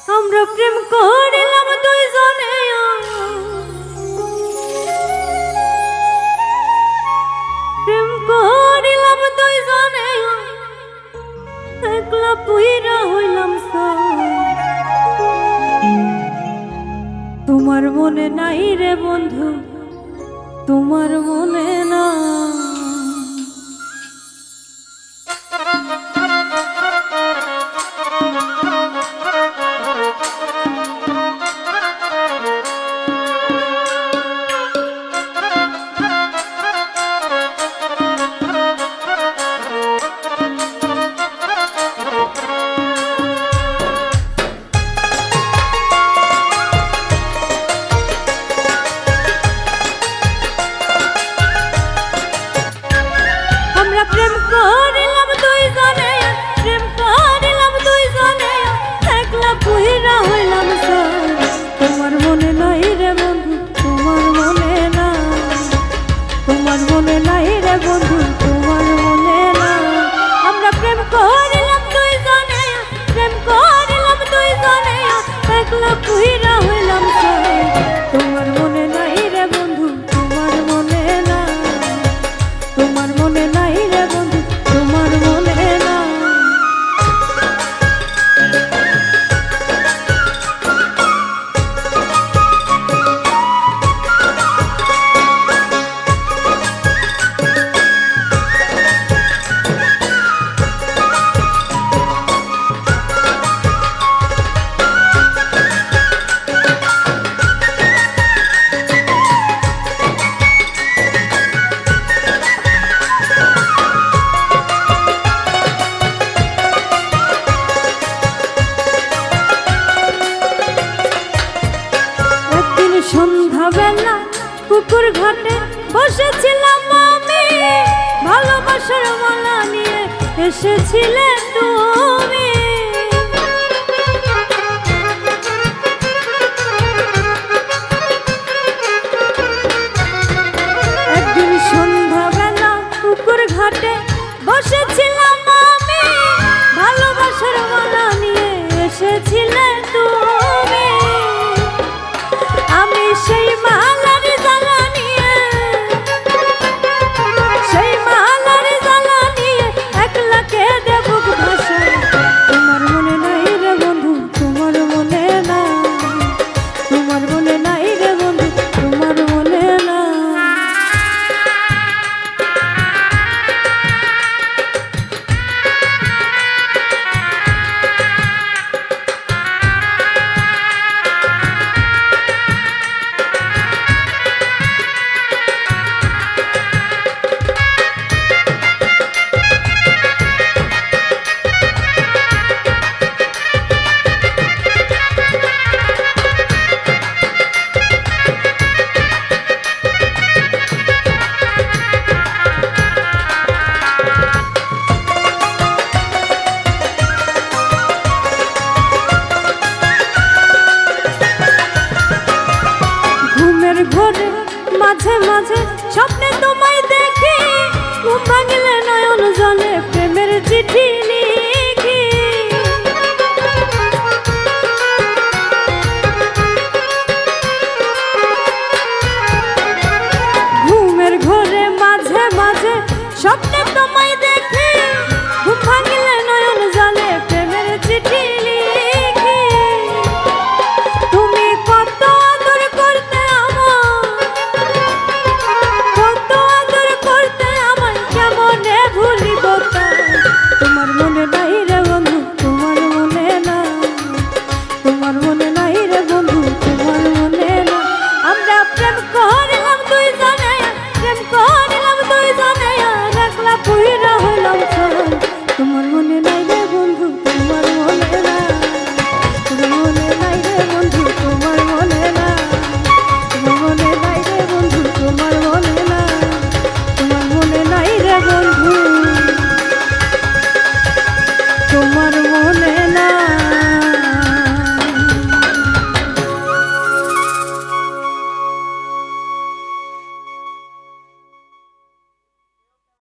আমরা প্রেম করিলাম দুইজনে, প্রেম করিলাম দুইজনে, একলা পুইরা হইলাম তোমার মনে নাই রে বন্ধু, তোমার মনে না। প্রেম করিলাম দুইজনে, প্রেম করিলাম দুইজনে, একলা পুইরা হইলাম তোমার মনে নাই রে বন্ধু, তোমার মনে না। তোমার মনে নাই রে বন্ধু, তোমার মনে না। আমরা প্রেম করিলাম দুইজনে, প্রেম করিলাম দুইজনে, একলা পুইরা হইলাম তোমার মনে নাই রে বন্ধু, তোমার মনে না। তোমার মনে নাই রে বন্ধু, তোমার মনে না। সন্ধ্যাবেলা পুকুর ঘাটে বসেছিলাম আমি, ভালোবাসার মালা নিয়ে এসেছিলে তুমি। একদিন সন্ধ্যাবেলা পুকুর ঘাটে বসেছিলাম আমি, ভালোবাসার মালা নিয়ে এসেছিলে তুমি। আমি সেই মালার জ্বালা নিয়ে, সেই মালার জ্বালা নিয়ে একলা কেঁদে বুক ভাসাই। তোমার মনে নাই রে বন্ধু, তোমার মনে না। তোমার মনে নাই রে বন্ধু, তোমার মনে না। ঘরে মাঝে মাঝে স্বপ্নে তোমায় দেখি, ঘুম ভাঙলে নয়ন জলে প্রেমের চিঠি লিখি। ঘুমের ঘরে মাঝে মাঝে স্বপ্নে তোমায় দেখি, ঘুম ভাঙলে নয়ন জলে প্রেমের চিঠি লিখি। তুমি কত আদর করতে আমায়, কেমনে ভুলিব তোমার মনে নাই রে